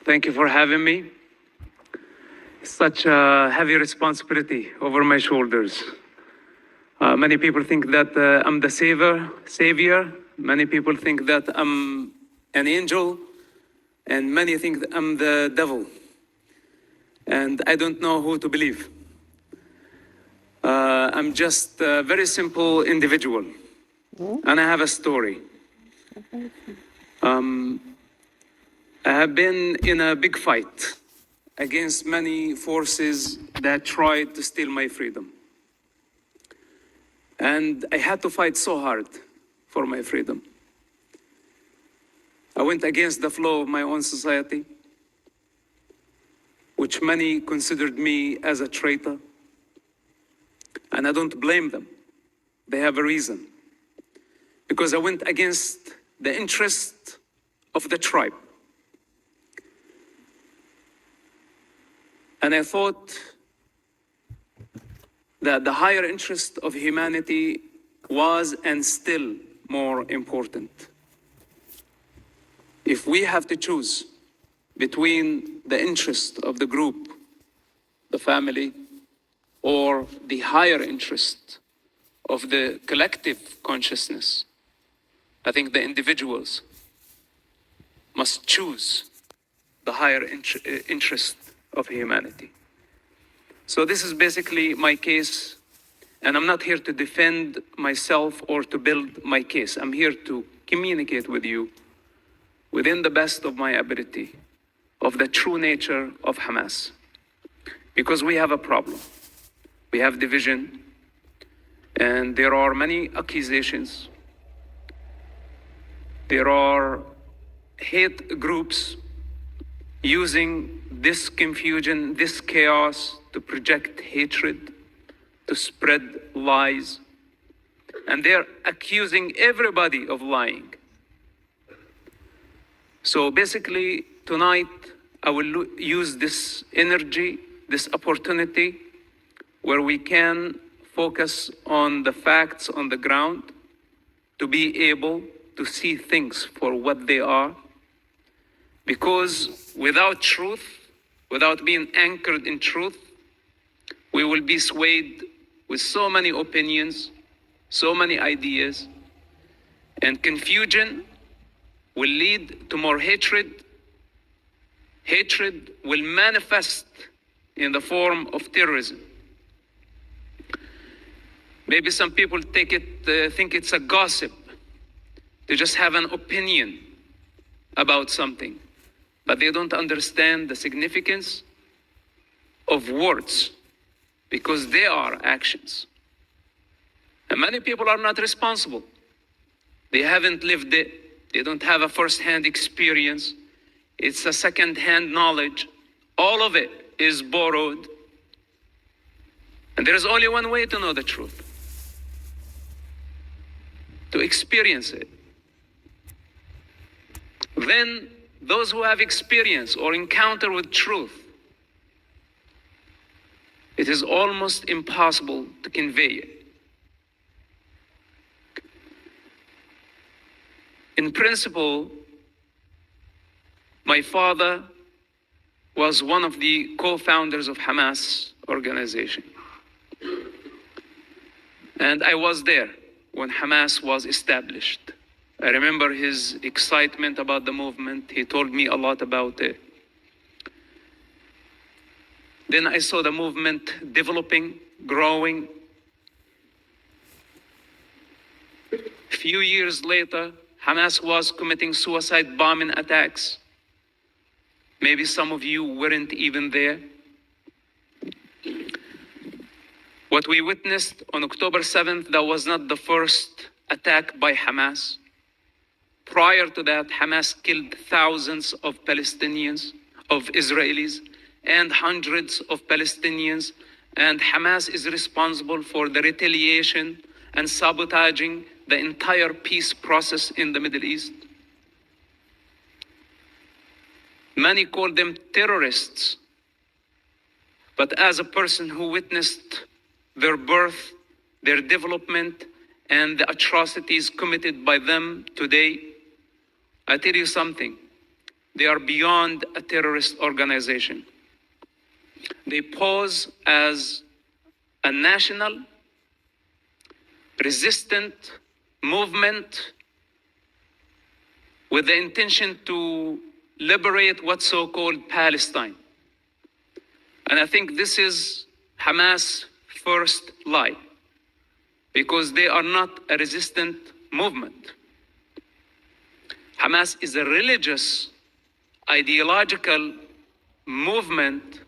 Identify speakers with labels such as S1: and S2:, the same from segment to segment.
S1: Thank you for having me. Such a heavy responsibility over my shoulders. Many people think that I'm the savior. Many people think that I'm an angel. And many think that I'm the devil. And I don't know who to believe. I'm just a very simple individual. And I have a story. I have been in a big fight against many forces that tried to steal my freedom. And I had to fight so hard for my freedom. I went against the flow of my own society, which many considered me as a traitor. And I don't blame them. They have a reason. Because I went against the interest of the tribe. And I thought that the higher interest of humanity was and still more important. If we have to choose between the interest of the group, the family, or the higher interest of the collective consciousness, I think the individuals must choose the higher interest of humanity. So this is basically my case, and I'm not here to defend myself or to build my case. I'm here to communicate with you within the best of my ability of the true nature of Hamas. Because we have a problem. We have division, and there are many accusations. There are hate groups using this confusion, this chaos to project hatred, to spread lies. And they're accusing everybody of lying. So basically, tonight, I will use this energy, this opportunity, where we can focus on the facts on the ground, to be able to see things for what they are. Because without truth, without being anchored in truth, we will be swayed with so many opinions, so many ideas, and confusion will lead to more hatred. Hatred will manifest in the form of terrorism. Maybe some people think it's a gossip to just have an opinion about something, but they don't understand the significance of words, because they are actions. And many people are not responsible. They haven't lived it. They don't have a first-hand experience. It's a second-hand knowledge. All of it is borrowed. And there is only one way to know the truth: to experience it. Then those who have experience or encounter with truth, it is almost impossible to convey it. In principle, my father was one of the co-founders of Hamas organization. And I was there when Hamas was established. I remember his excitement about the movement. He told me a lot about it. Then I saw the movement developing, growing. A few years later, Hamas was committing suicide bombing attacks. Maybe some of you weren't even there. What we witnessed on October 7th, that was not the first attack by Hamas. Prior to that, Hamas killed thousands of Palestinians, of Israelis, and hundreds of Palestinians. And Hamas is responsible for the retaliation and sabotaging the entire peace process in the Middle East. Many call them terrorists. But as a person who witnessed their birth, their development, and the atrocities committed by them today, I tell you something. they are beyond a terrorist organization. They pose as a national, resistant movement with the intention to liberate what's so-called Palestine. And I think this is Hamas' first lie, because they are not a resistant movement. Hamas is a religious, ideological movement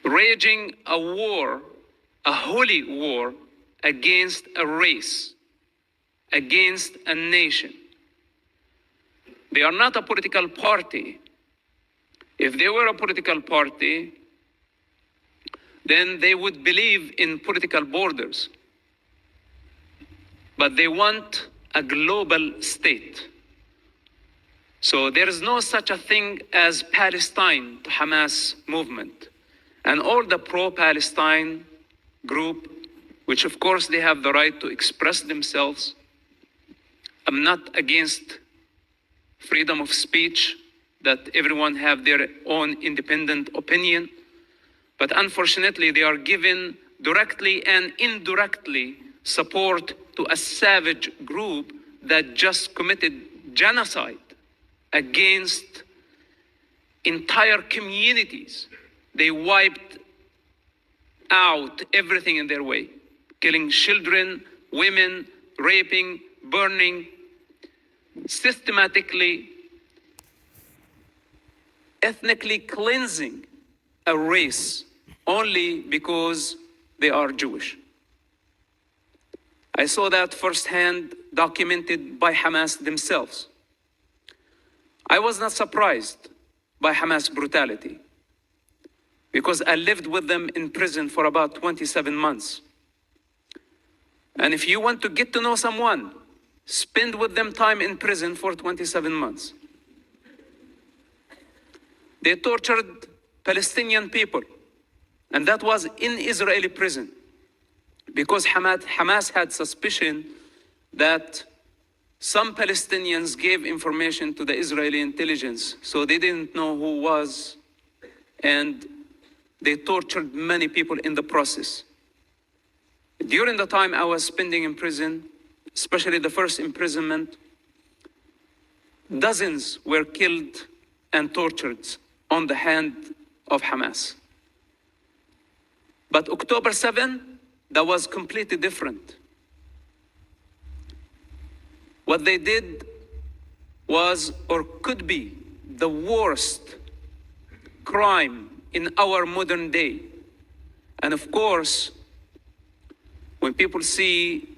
S1: raging a war, a holy war, against a race, against a nation. They are not a political party. If they were a political party, then they would believe in political borders. But they want a global state. So there is no such a thing as Palestine to Hamas movement. And all the pro-Palestine group, which of course they have the right to express themselves. I'm not against freedom of speech, that everyone have their own independent opinion. But unfortunately, they are given directly and indirectly support to a savage group that just committed genocide against entire communities. They wiped out everything in their way, killing children, women, raping, burning, systematically, ethnically cleansing a race only because they are Jewish. I saw that firsthand, documented by Hamas themselves. I was not surprised by Hamas brutality, because I lived with them in prison for about 27 months. And if you want to get to know someone, spend with them time in prison for 27 months. They tortured Palestinian people, and that was in Israeli prison, because Hamas had suspicion that some Palestinians gave information to the Israeli intelligence, so they didn't know who was, and they tortured many people in the process. During the time I was spending in prison, especially the first imprisonment, dozens were killed and tortured on the hand of Hamas. But October 7, that was completely different. What they did was, or could be, the worst crime in our modern day. And of course, when people see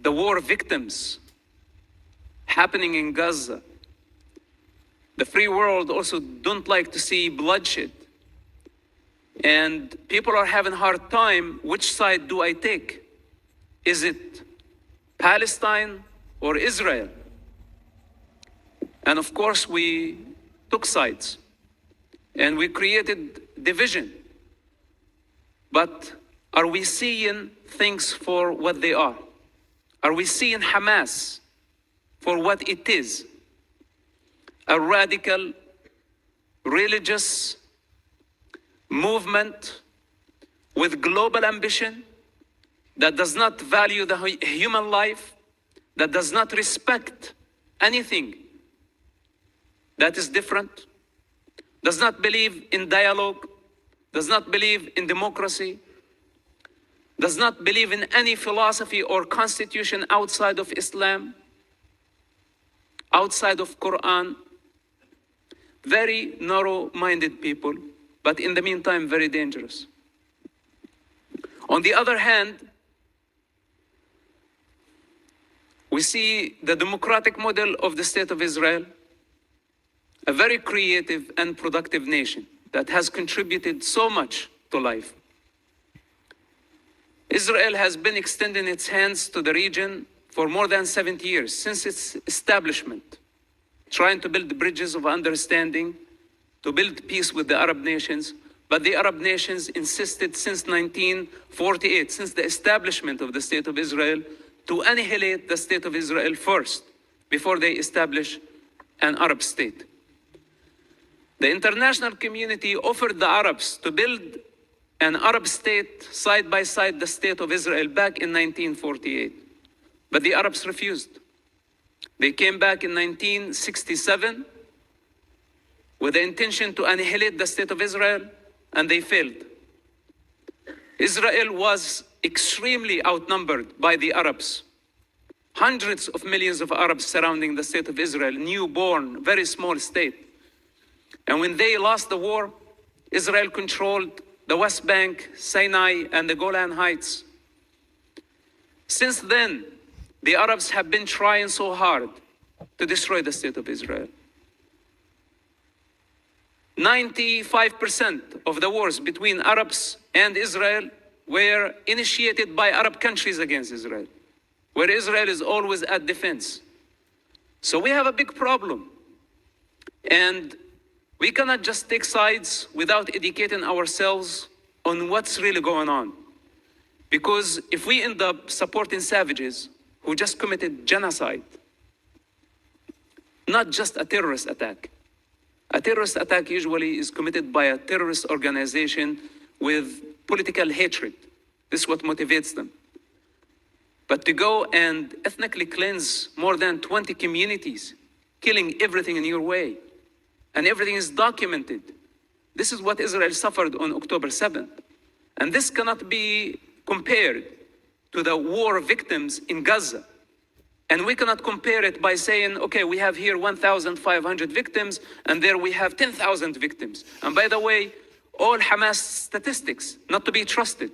S1: the war victims happening in Gaza, the free world also don't like to see bloodshed. And people are having a hard time, which side do I take? Is it Palestine or Israel? And of course, we took sides and we created division. But are we seeing things for what they are? Are we seeing Hamas for what it is? A radical, religious movement with global ambition that does not value the human life, that does not respect anything that is different, does not believe in dialogue, does not believe in democracy, does not believe in any philosophy or constitution outside of Islam, outside of Quran. Very narrow-minded people, but in the meantime, very dangerous. On the other hand, we see the democratic model of the State of Israel, a very creative and productive nation that has contributed so much to life. Israel has been extending its hands to the region for more than 70 years, since its establishment, trying to build bridges of understanding, to build peace with the Arab nations. But the Arab nations insisted since 1948, since the establishment of the State of Israel, to annihilate the State of Israel first, before they establish an Arab state. The international community offered the Arabs to build an Arab state side by side the state of Israel back in 1948. But the Arabs refused. They came back in 1967 with the intention to annihilate the state of Israel, and they failed. Israel was extremely outnumbered by the Arabs. Hundreds of millions of Arabs surrounding the state of Israel, newborn, very small state. And when they lost the war, Israel controlled the West Bank, Sinai, and the Golan Heights. Since then, the Arabs have been trying so hard to destroy the state of Israel. 95% of the wars between Arabs and Israel were initiated by Arab countries against Israel, where Israel is always at defense. So we have a big problem. And we cannot just take sides without educating ourselves on what's really going on. Because if we end up supporting savages who just committed genocide, not just a terrorist attack. A terrorist attack usually is committed by a terrorist organization with political hatred. This is what motivates them. But to go and ethnically cleanse more than 20 communities, killing everything in your way, and everything is documented. This is what Israel suffered on October 7th. And this cannot be compared to the war victims in Gaza. And we cannot compare it by saying, okay, we have here 1,500 victims, and there we have 10,000 victims. And by the way, all Hamas statistics, not to be trusted.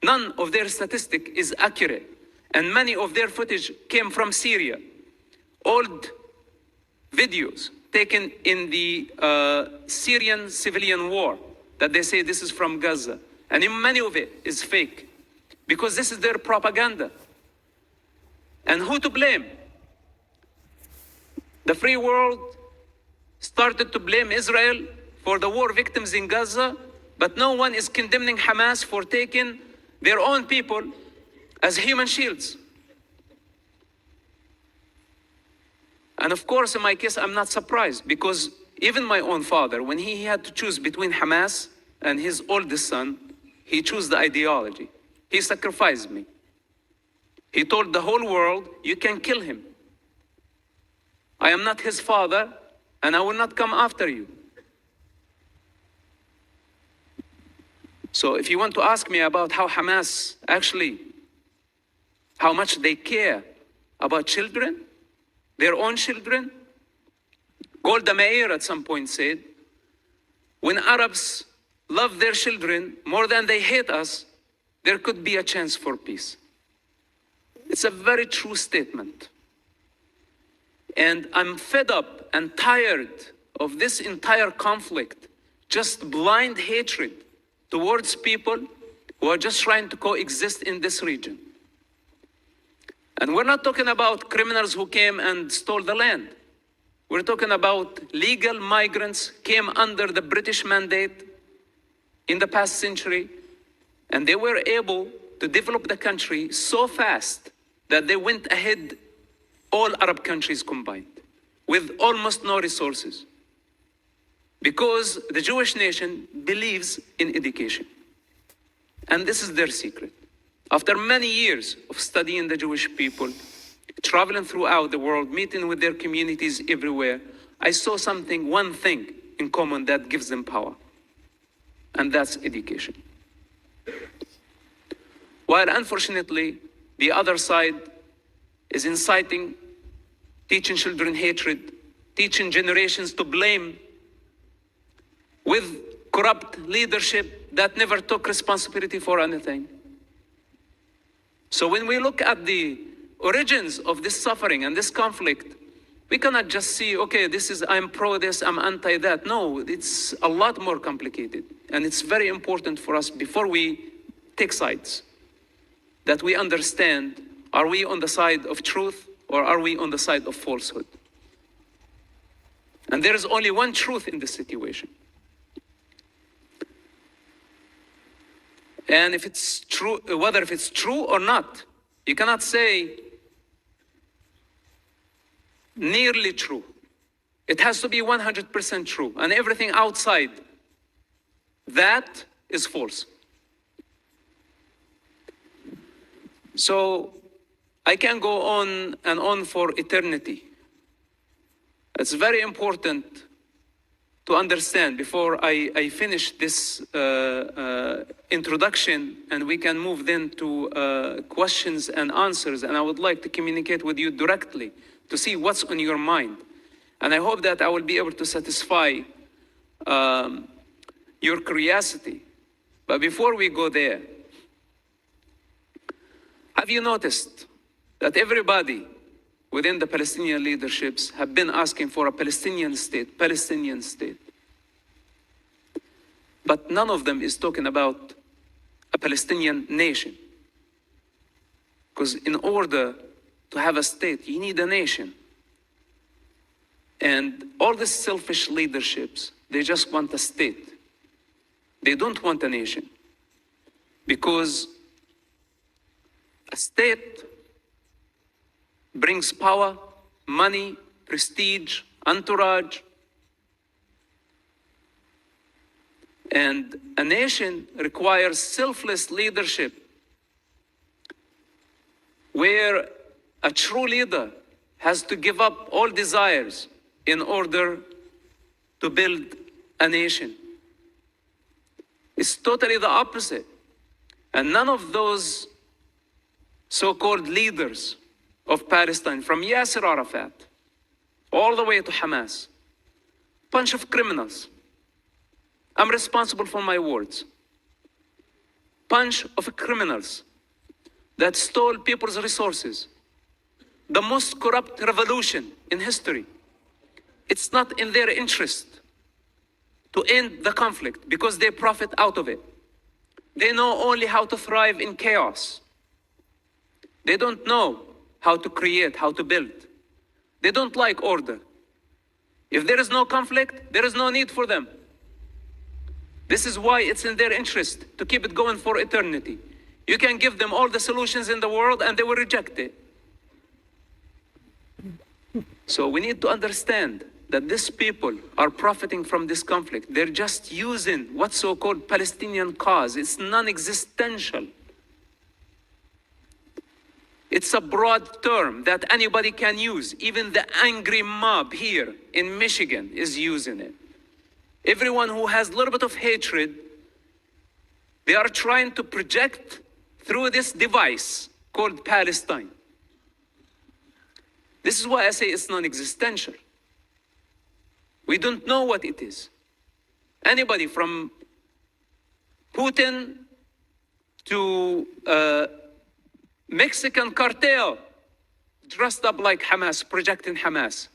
S1: None of their statistic is accurate. And many of their footage came from Syria. Old videos taken in the Syrian civilian war that they say this is from Gaza. And many of it is fake because this is their propaganda. And who to blame? The free world started to blame Israel for the war victims in Gaza, but no one is condemning Hamas for taking their own people as human shields. And of course, in my case, I'm not surprised because even my own father, when he had to choose between Hamas and his oldest son, he chose the ideology. He sacrificed me. He told the whole world, you can kill him. I am not his father, and I will not come after you. So if you want to ask me about how Hamas actually, how much they care about children, their own children, Golda Meir at some point said, when Arabs love their children more than they hate us, there could be a chance for peace. It's a very true statement. And I'm fed up and tired of this entire conflict, just blind hatred towards people who are just trying to coexist in this region. And we're not talking about criminals who came and stole the land. We're talking about legal migrants came under the British mandate in the past century, and they were able to develop the country so fast that they went ahead all Arab countries combined with almost no resources. Because the Jewish nation believes in education. And this is their secret. After many years of studying the Jewish people, traveling throughout the world, meeting with their communities everywhere, I saw one thing in common that gives them power. And that's education. While unfortunately, the other side is inciting, teaching children hatred, teaching generations to blame with corrupt leadership that never took responsibility for anything. So when we look at the origins of this suffering and this conflict, we cannot just see, okay, I'm pro this, I'm anti that. No, it's a lot more complicated. And it's very important for us before we take sides, that we understand, are we on the side of truth or are we on the side of falsehood? And there is only one truth in this situation. And if it's true, whether if it's true or not, you cannot say nearly true. It has to be 100% true. And everything outside that is false. So I can go on and on for eternity. It's very important to understand before I finish this introduction, and we can move then to questions and answers. And I would like to communicate with you directly to see what's on your mind. And I hope that I will be able to satisfy your curiosity. But before we go there, have you noticed that everybody within the Palestinian leaderships have been asking for a Palestinian state, Palestinian state? But none of them is talking about a Palestinian nation. Because in order to have a state, you need a nation. And all these selfish leaderships, they just want a state. They don't want a nation. Because a state brings power, money, prestige, entourage. And a nation requires selfless leadership, where a true leader has to give up all desires in order to build a nation. It's totally the opposite. And none of those so-called leaders of Palestine, from Yasser Arafat all the way to Hamas, bunch of criminals. I'm responsible for my words. Bunch of criminals that stole people's resources. The most corrupt revolution in history. It's not in their interest to end the conflict because they profit out of it. They know only how to thrive in chaos. They don't know how to create, how to build. They don't like order. If there is no conflict, there is no need for them. This is why it's in their interest to keep it going for eternity. You can give them all the solutions in the world and they will reject it. So we need to understand that these people are profiting from this conflict. They're just using what's so-called Palestinian cause. It's non-existential. It's a broad term that anybody can use. Even the angry mob here in Michigan is using it. Everyone who has a little bit of hatred, they are trying to project through this device called Palestine. This is why I say it's non-existential. We don't know what it is. Anybody from Putin to Mexican cartel dressed up like Hamas, projecting Hamas.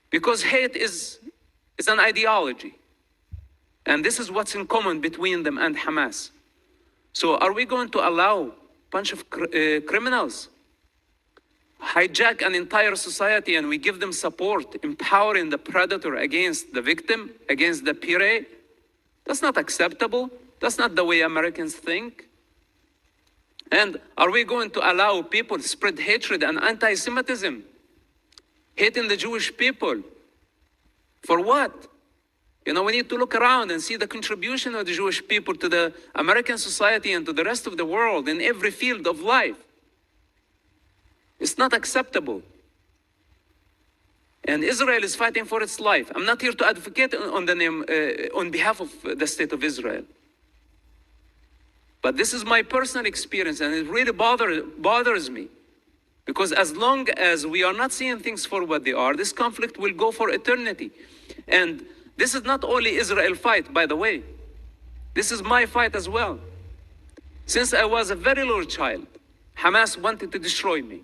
S1: Because hate is an ideology. And this is what's in common between them and Hamas. So are we going to allow a bunch of criminals hijack an entire society and we give them support, empowering the predator against the victim, against the prey? That's not acceptable. That's not the way Americans think. And are we going to allow people to spread hatred and anti-Semitism, hating the Jewish people? For what? You know, we need to look around and see the contribution of the Jewish people to the American society and to the rest of the world in every field of life. It's not acceptable. And Israel is fighting for its life. I'm not here to advocate on behalf of the state of Israel. But this is my personal experience, and it really bothers me. Because as long as we are not seeing things for what they are, this conflict will go for eternity. And this is not only Israel's fight, by the way. This is my fight as well. Since I was a very little child, Hamas wanted to destroy me.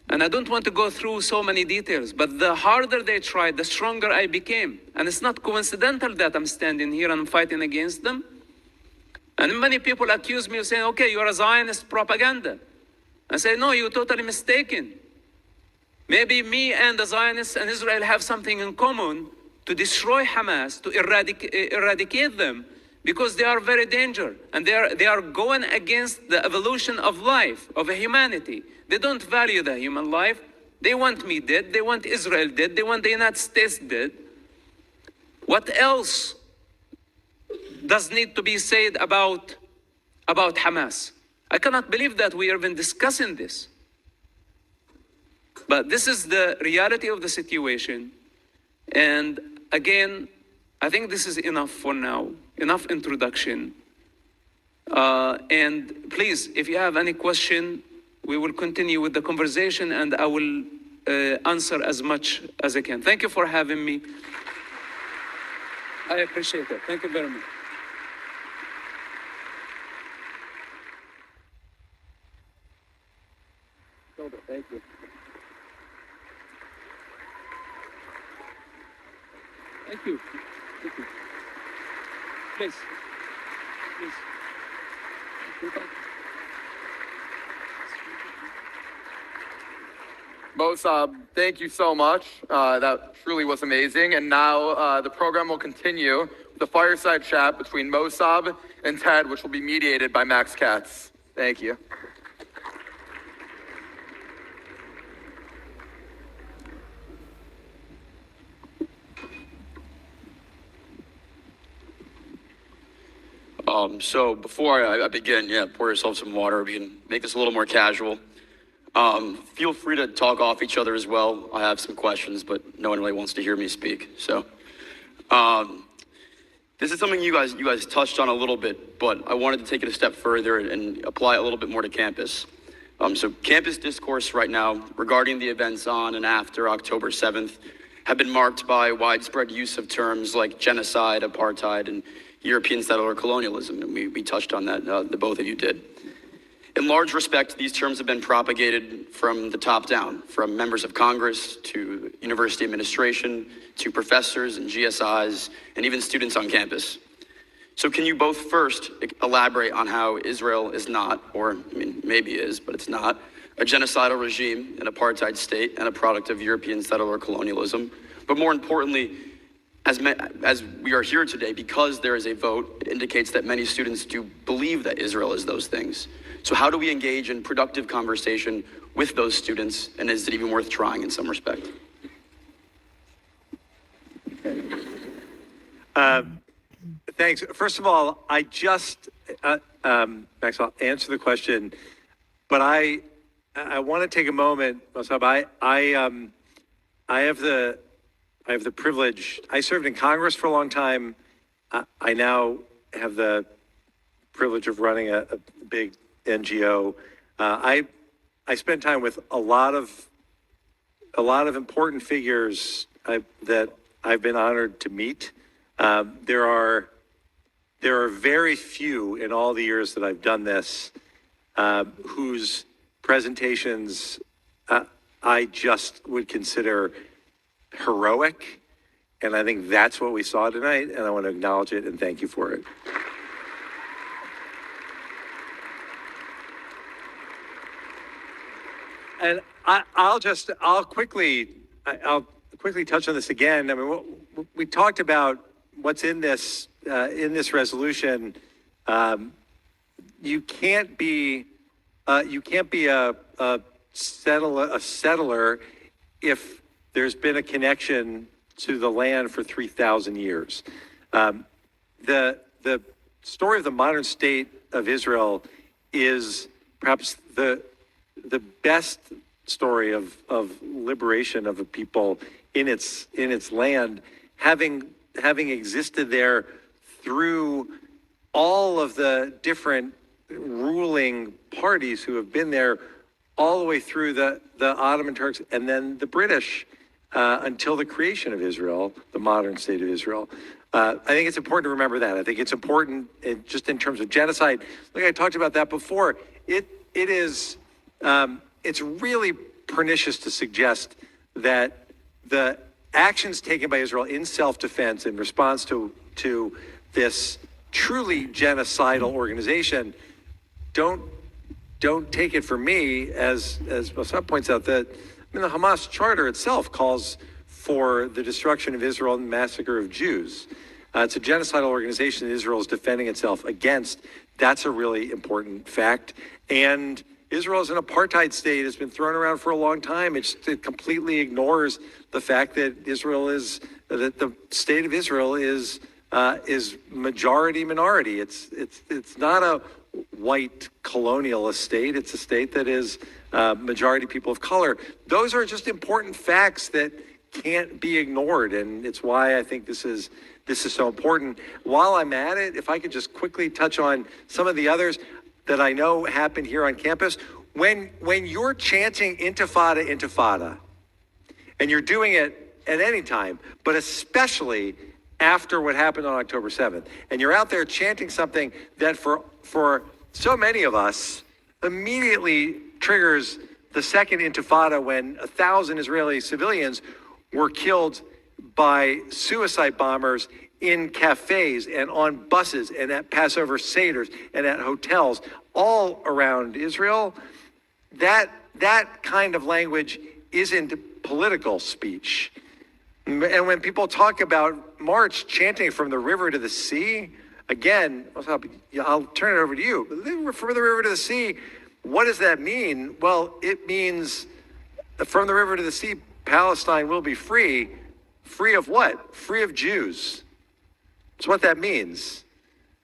S1: And I don't want to go through so many details, but the harder they tried, the stronger I became. And it's not coincidental that I'm standing here and I'm fighting against them. And many people accuse me of saying, okay, you're a Zionist propaganda. I say, no, you're totally mistaken. Maybe me and the Zionists and Israel have something in common to destroy Hamas, to eradicate them. because they are very dangerous, and they are going against the evolution of life, of humanity. They don't value the human life. They want me dead. They want Israel dead. They want the United States dead. What else does need to be said about Hamas? I cannot believe that we are even discussing this. But this is the reality of the situation. And again, I think this is enough for now, enough introduction. And please, if you have any question, we will continue with the conversation, and I will answer as much as I can. Thank you for having me. I appreciate it. Thank you very much. Thank you. Thank you. Thank you. Please. Please.
S2: Mosab, thank you so much. That truly was amazing. And now the program will continue with the fireside chat between Mosab and Ted, which will be mediated by Max Katz. Thank you.
S3: So before I begin, pour yourself some water. We can make this a little more casual. Feel free to talk off each other as well. I have some questions, but no one really wants to hear me speak. So this is something you guys touched on a little bit, but I wanted to take it a step further and apply it a little bit more to campus. So campus discourse right now regarding the events on and after October 7th have been marked by widespread use of terms like genocide, apartheid, and European settler colonialism, and we touched on that, the both of you did. In large respect, these terms have been propagated from the top down, from members of Congress to university administration, to professors and GSIs, and even students on campus. So can you both first elaborate on how Israel is not, or I mean, maybe is, but it's not, a genocidal regime, an apartheid state, and a product of European settler colonialism, but more importantly, as we are here today, because there is a vote, it indicates that many students do believe that Israel is those things. So how do we engage in productive conversation with those students, and is it even worth trying in some respect?
S4: Thanks. First of all, I just, Max, I'll answer the question, but I want to take a moment, Mosab. I have the privilege. I served in Congress for a long time. I now have the privilege of running a big NGO. I spend time with a lot of important figures that I've been honored to meet. There are very few in all the years that I've done this whose presentations I just would consider heroic, and I think that's what we saw tonight, and I want to acknowledge it and thank you for it. And I'll quickly touch on this again. I mean, we talked about what's in this resolution. You can't be a settler if there's been a connection to the land for 3,000 years. The story of the modern state of Israel is perhaps the best story of liberation of a people in its land, having existed there through all of the different ruling parties who have been there all the way through the Ottoman Turks and then the British until the creation of Israel, the modern state of Israel. I think it's important to remember that. I think it's important just in terms of genocide. Like I talked about that before. It's really pernicious to suggest that the actions taken by Israel in self-defense in response to this truly genocidal organization don't take it from me, as Mosab points out, that the Hamas charter itself calls for the destruction of Israel and massacre of Jews. It's a genocidal organization that Israel is defending itself against. That's a really important fact. And Israel is an apartheid state. It's been thrown around for a long time. It completely ignores the fact that that the state of Israel is majority minority. It's not a white colonialist state. It's a state that is majority people of color. Those are just important facts that can't be ignored, and it's why I think this is so important. While I'm at it, if I could just quickly touch on some of the others that I know happened here on campus. When you're chanting intifada, intifada, and you're doing it at any time, but especially after what happened on October 7th, and you're out there chanting something that for so many of us immediately triggers the second intifada, when 1,000 Israeli civilians were killed by suicide bombers in cafes and on buses and at Passover Seders and at hotels all around Israel. That kind of language isn't political speech. And when people talk about March chanting from the river to the sea, again, I'll turn it over to you. From the river to the sea, what does that mean? Well, it means from the river to the sea, Palestine will be free. Free of what? Free of Jews. That's what that means.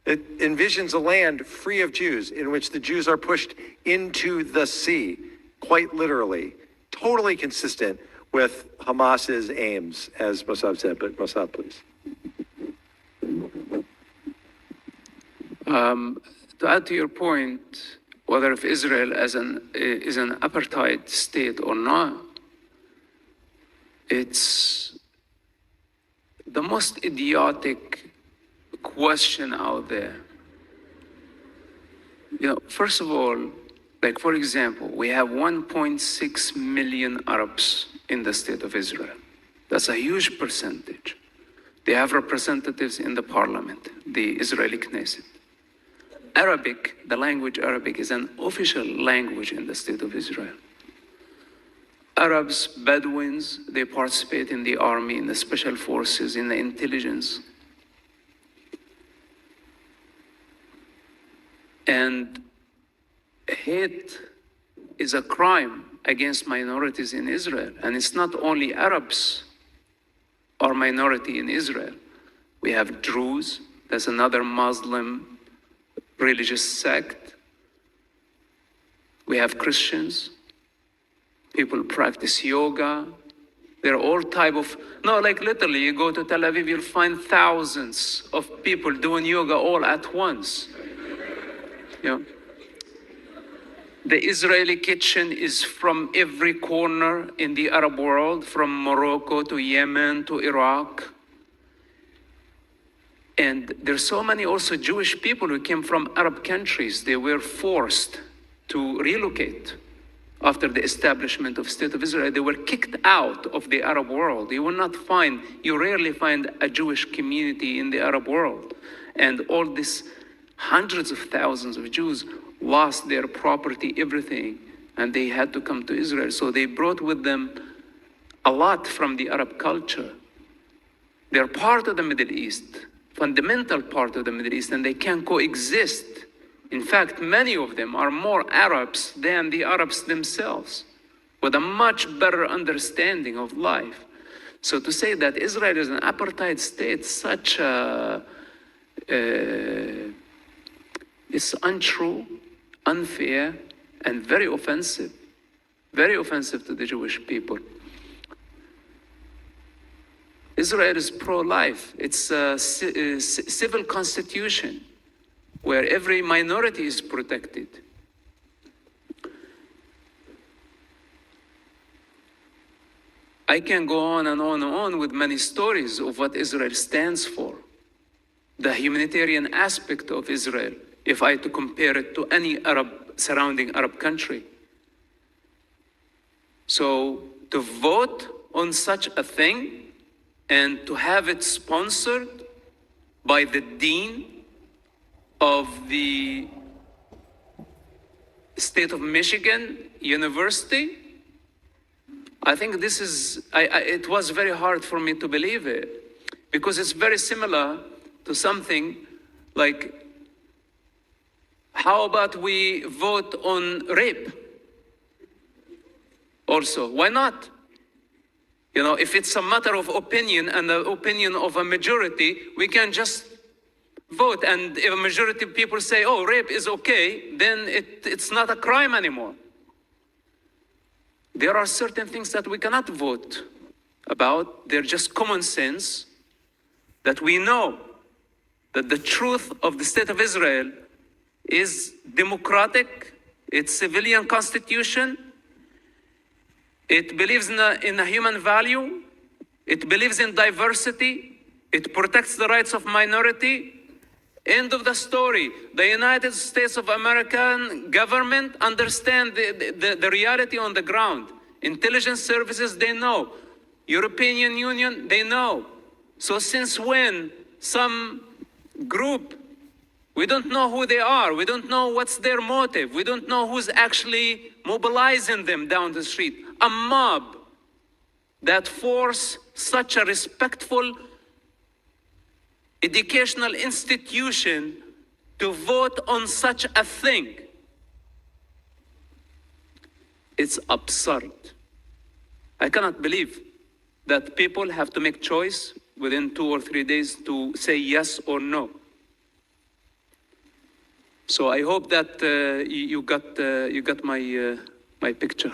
S4: It envisions a land free of Jews in which the Jews are pushed into the sea, quite literally. Totally consistent with Hamas's aims, as Mosab said. But Mosab, please.
S1: To add to your point, whether if Israel is an apartheid state or not, it's the most idiotic question out there. First of all, like for example, we have 1.6 million Arabs in the state of Israel. That's a huge percentage. They have representatives in the parliament, the Israeli Knesset. Arabic, the language Arabic, is an official language in the state of Israel. Arabs, Bedouins, they participate in the army, in the special forces, in the intelligence. And hate is a crime against minorities in Israel. And it's not only Arabs are minority in Israel. We have Druze, that's another Muslim religious sect. We have Christians. People practice yoga. They're all type of, literally, you go to Tel Aviv, you'll find thousands of people doing yoga all at once. The Israeli kitchen is from every corner in the Arab world, from Morocco to Yemen to Iraq. And there's so many also Jewish people who came from Arab countries. They were forced to relocate after the establishment of State of Israel. They were kicked out of the Arab world. You rarely find a Jewish community in the Arab world. And all these hundreds of thousands of Jews lost their property, everything, and they had to come to Israel. So they brought with them a lot from the Arab culture. They're part of the Middle East, fundamental part of the Middle East, and they can coexist. In fact, many of them are more Arabs than the Arabs themselves, with a much better understanding of life. So to say that Israel is an apartheid state, it's untrue, unfair, and very offensive to the Jewish people. Israel is pro-life. It's a civil constitution where every minority is protected. I can go on and on and on with many stories of what Israel stands for, the humanitarian aspect of Israel, if I to compare it to any surrounding Arab country. So to vote on such a thing and to have it sponsored by the dean of the State of Michigan University, I think this is, it was very hard for me to believe it, because it's very similar to something like, how about we vote on rape? Also, why not? You know, if it's a matter of opinion and the opinion of a majority, we can just vote. And if a majority of people say, oh, rape is okay, then it's not a crime anymore. There are certain things that we cannot vote about. They're just common sense, that we know that the truth of the state of Israel is democratic, it's civilian constitution, it believes in a human value, it believes in diversity, it protects the rights of minority. End of the story. The United States of American government understand the reality on the ground. Intelligence services, they know. European Union, they know. So since when some group, we don't know who they are, we don't know what's their motive, we don't know who's actually mobilizing them down the street. A mob that force such a respectful educational institution to vote on such a thing. It's absurd. I cannot believe that people have to make choice within 2 or 3 days to say yes or no. So I hope that you got my picture.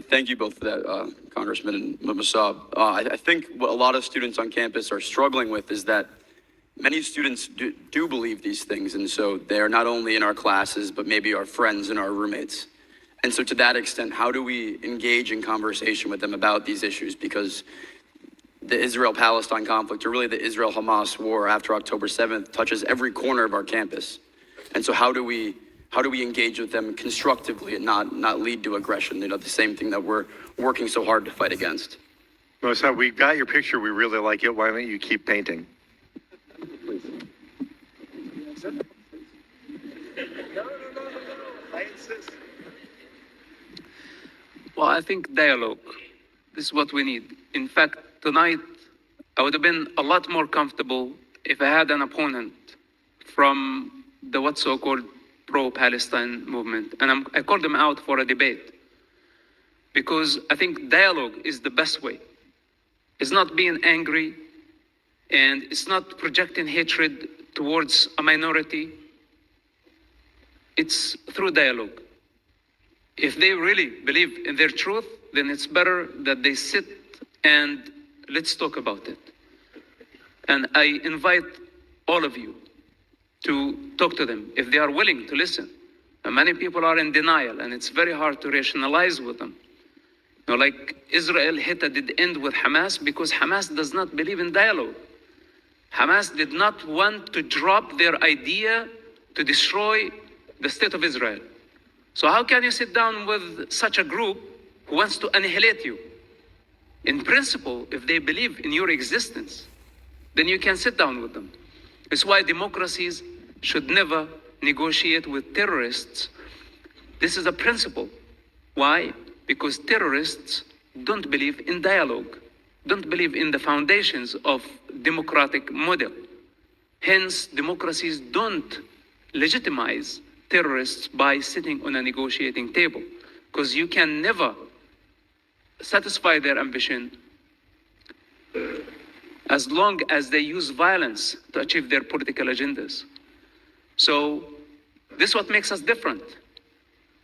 S3: Thank you both for that, Congressman and Mosab. I think what a lot of students on campus are struggling with is that many students do believe these things, and so they are not only in our classes, but maybe our friends and our roommates. And so to that extent, how do we engage in conversation with them about these issues? Because the Israel-Palestine conflict, or really the Israel-Hamas war after October 7th, touches every corner of our campus. And so how do we engage with them constructively and not lead to aggression? You know, the same thing that we're working so hard to fight against.
S4: Mosab, we got your picture. We really like it. Why don't you keep painting?
S1: Well, I think dialogue. This is what we need. In fact, tonight, I would have been a lot more comfortable if I had an opponent from the what's so-called pro-Palestine movement. And I called them out for a debate. Because I think dialogue is the best way. It's not being angry, and it's not projecting hatred towards a minority. It's through dialogue. If they really believe in their truth, then it's better that they sit and let's talk about it. And I invite all of you to talk to them if they are willing to listen. And many people are in denial, and it's very hard to rationalize with them. You know, like Israel hit a dead end with Hamas because Hamas does not believe in dialogue. Hamas did not want to drop their idea to destroy the state of Israel. So how can you sit down with such a group who wants to annihilate you? In principle, if they believe in your existence, then you can sit down with them. It's why democracies should never negotiate with terrorists. This is a principle. Why? Because terrorists don't believe in dialogue, don't believe in the foundations of democratic model. Hence, democracies don't legitimize terrorists by sitting on a negotiating table, because you can never satisfy their ambition as long as they use violence to achieve their political agendas. So this is what makes us different.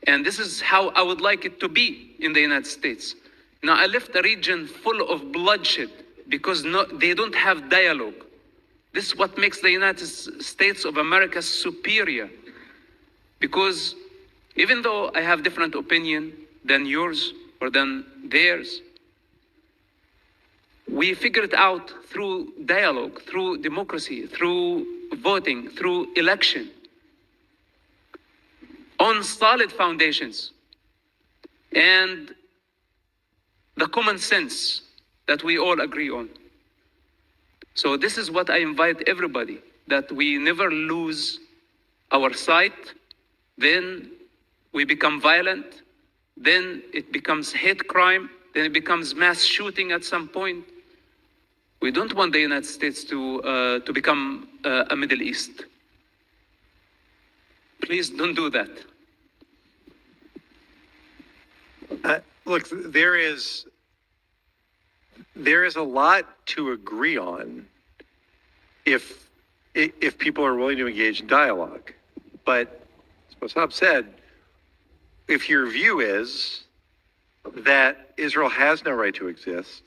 S1: And this is how I would like it to be in the United States. Now, I left a region full of bloodshed because they don't have dialogue. This is what makes the United States of America superior. Because even though I have different opinion than yours or than theirs, we figure it out through dialogue, through democracy, through voting, through election, on solid foundations, and the common sense that we all agree on. So this is what I invite everybody, that we never lose our sight. Then we become violent, then it becomes hate crime, then it becomes mass shooting at some point. We don't want the United States to become a Middle East. Please don't do that.
S4: Look, there is a lot to agree on if people are willing to engage in dialogue. But as Mosab said, if your view is that Israel has no right to exist,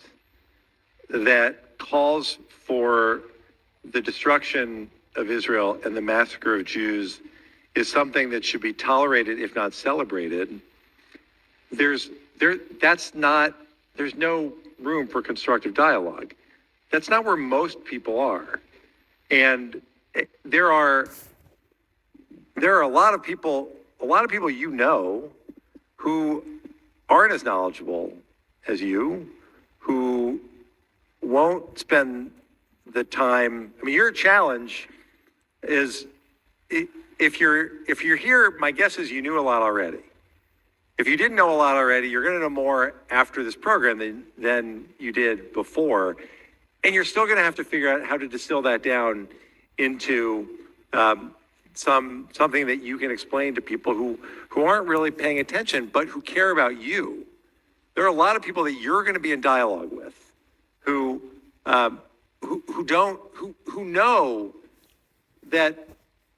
S4: that calls for the destruction of Israel and the massacre of Jews is something that should be tolerated, if not celebrated, there's no room for constructive dialogue. That's not where most people are. And there are a lot of people you know who aren't as knowledgeable as you, who won't spend the time. I mean, your challenge is, if you're here, my guess is you knew a lot already. If you didn't know a lot already, you're going to know more after this program than you did before. And you're still going to have to figure out how to distill that down into something that you can explain to people who aren't really paying attention, but who care about you. There are a lot of people that you're going to be in dialogue with who know that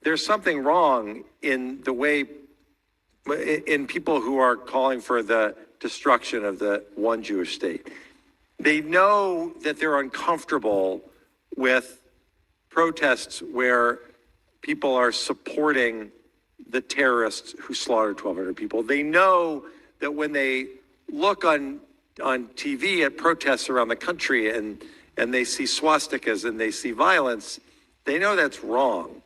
S4: there's something wrong in the way, in people who are calling for the destruction of the one Jewish state. They know that they're uncomfortable with protests where people are supporting the terrorists who slaughtered 1,200 people. They know that when they look on TV at protests around the country and they see swastikas and they see violence, they know that's wrong.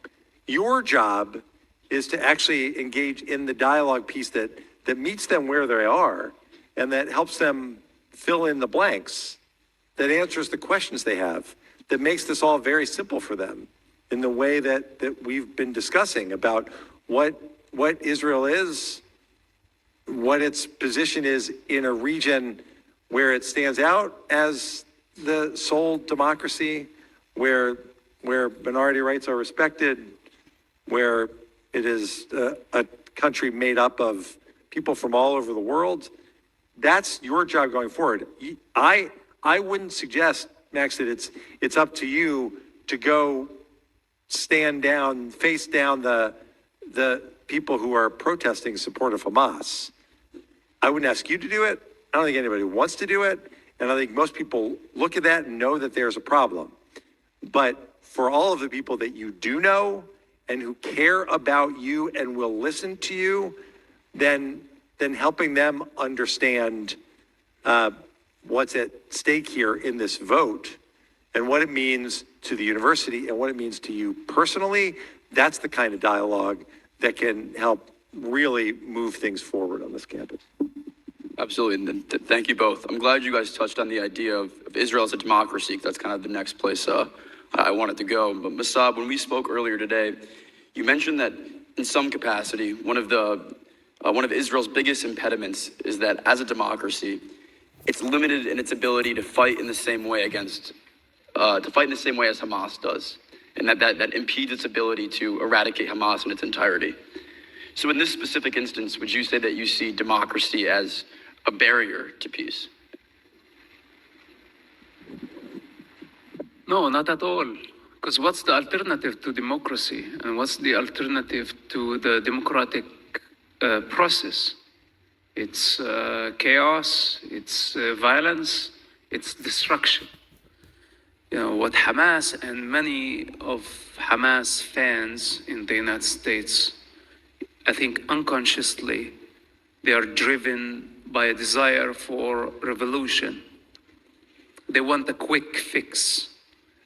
S4: Your job is to actually engage in the dialogue piece that meets them where they are and that helps them fill in the blanks, that answers the questions they have, that makes this all very simple for them in the way that we've been discussing about what Israel is, what its position is in a region where it stands out as the sole democracy, where minority rights are respected, where it is a country made up of people from all over the world. That's your job going forward. I wouldn't suggest, Max, that it's up to you to go stand down, face down the people who are protesting in support of Hamas. I wouldn't ask you to do it. I don't think anybody wants to do it. And I think most people look at that and know that there's a problem. But for all of the people that you do know and who care about you and will listen to you, then helping them understand what's at stake here in this vote and what it means to the university and what it means to you personally, that's the kind of dialogue that can help really move things forward on this campus.
S3: Absolutely, and thank you both. I'm glad you guys touched on the idea of Israel as a democracy, because that's kind of the next place I wanted to go. But Mosab, when we spoke earlier today, you mentioned that in some capacity, one of Israel's biggest impediments is that as a democracy, it's limited in its ability to fight in the same way as Hamas does, and that impedes its ability to eradicate Hamas in its entirety. So in this specific instance, would you say that you see democracy as a barrier to peace?
S1: No, not at all. Because what's the alternative to democracy? And what's the alternative to the democratic process? It's chaos, it's violence, it's destruction. You know, what Hamas and many of Hamas fans in the United States, I think unconsciously, they are driven by a desire for revolution. They want a quick fix.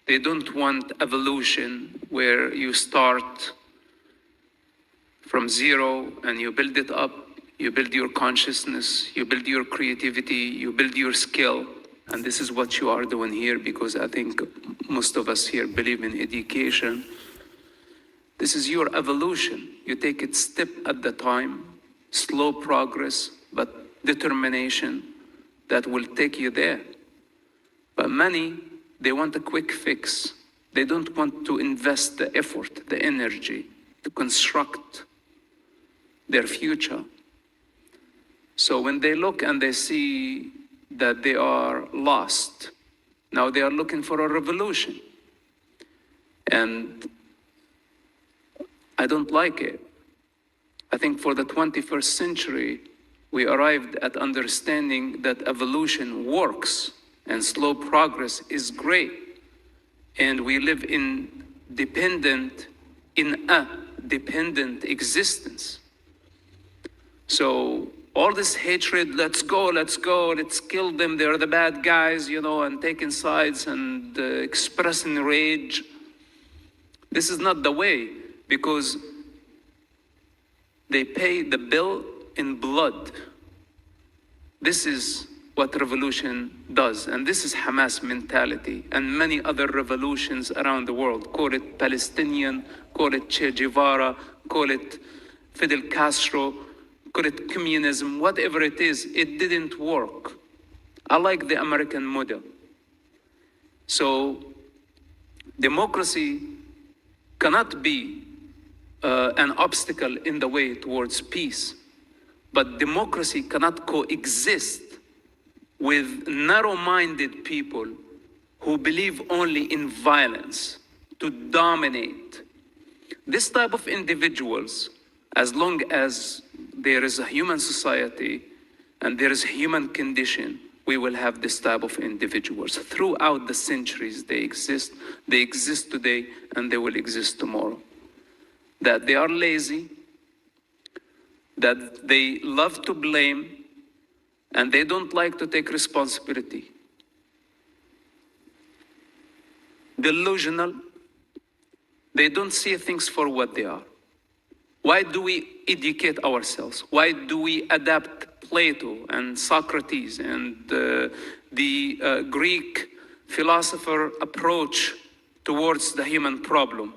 S1: They don't want evolution where you start from zero and you build it up, you build your consciousness, you build your creativity, you build your skill. And this is what you are doing here, because I think most of us here believe in education. This is your evolution. You take it step at a time, slow progress, but determination that will take you there. But many, they want a quick fix. They don't want to invest the effort, the energy to construct their future. So when they look and they see that they are lost, now they are looking for a revolution. And I don't like it. I think for the 21st century, we arrived at understanding that evolution works and slow progress is great. And we live in a dependent existence. So all this hatred, let's go, let's kill them, they're the bad guys, and taking sides and expressing rage. This is not the way, because they pay the bill in blood. This is what revolution does, and this is Hamas mentality and many other revolutions around the world. Call it Palestinian, call it Che Guevara, call it Fidel Castro, call it communism, whatever it is, it didn't work. I like the American model. So democracy cannot be an obstacle in the way towards peace, but democracy cannot coexist with narrow-minded people who believe only in violence to dominate. This type of individuals, as long as there is a human society and there is a human condition, we will have this type of individuals. Throughout the centuries they exist today, and they will exist tomorrow. That they are lazy, that they love to blame, and they don't like to take responsibility. Delusional, they don't see things for what they are. Why do we educate ourselves? Why do we adapt Plato and Socrates and the Greek philosopher approach towards the human problem?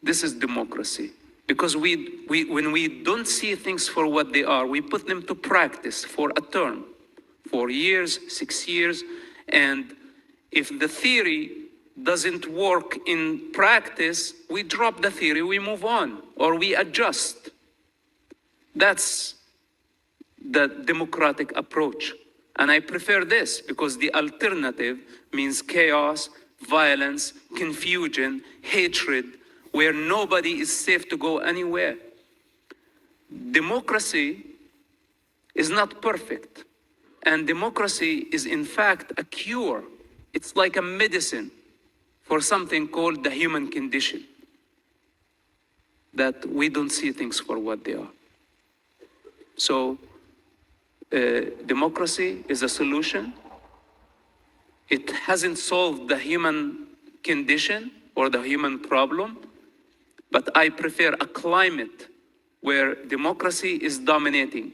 S1: This is democracy. Because when we don't see things for what they are, we put them to practice for a term, 4 years, 6 years, and if the theory doesn't work in practice, we drop the theory, we move on, or we adjust. That's the democratic approach. And I prefer this because the alternative means chaos, violence, confusion, hatred, where nobody is safe to go anywhere. Democracy is not perfect. And democracy is in fact a cure. It's like a medicine for something called the human condition, that we don't see things for what they are. So democracy is a solution. It hasn't solved the human condition or the human problem, but I prefer a climate where democracy is dominating,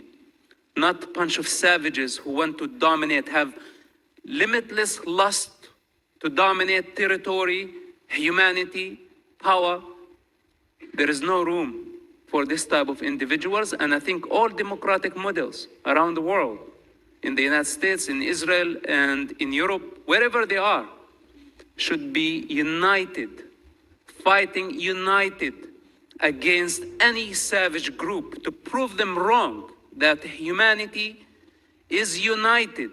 S1: not a bunch of savages who want to dominate, have limitless lust to dominate territory, humanity, power. There is no room for this type of individuals, and I think all democratic models around the world, in the United States, in Israel, and in Europe, wherever they are, should be united, fighting united against any savage group to prove them wrong, that humanity is united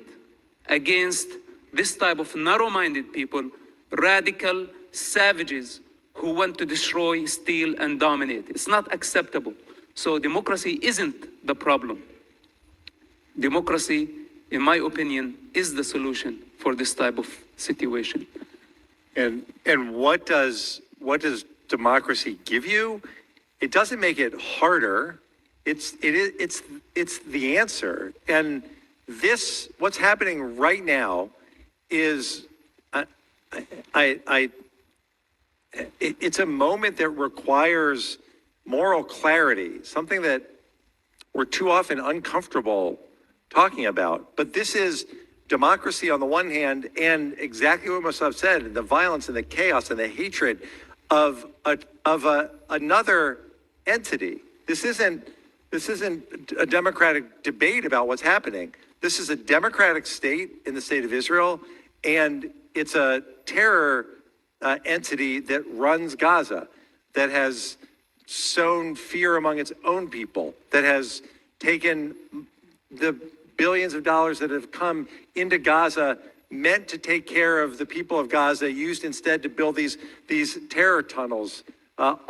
S1: against this type of narrow-minded people, radical savages who want to destroy, steal, and dominate. It's not acceptable. So democracy isn't the problem. Democracy, in my opinion, is the solution for this type of situation.
S4: And what does democracy give you? It doesn't make it harder. It's the answer. And this, what's happening right now, is it's a moment that requires moral clarity, something that we're too often uncomfortable talking about. But this is democracy on the one hand, and exactly what Mosab said, the violence and the chaos and the hatred of another entity. This isn't This isn't a democratic debate about what's happening. This is a democratic state in the state of Israel, and it's a terror entity that runs Gaza, that has sown fear among its own people, that has taken the billions of dollars that have come into Gaza, meant to take care of the people of Gaza, used instead to build these terror tunnels, and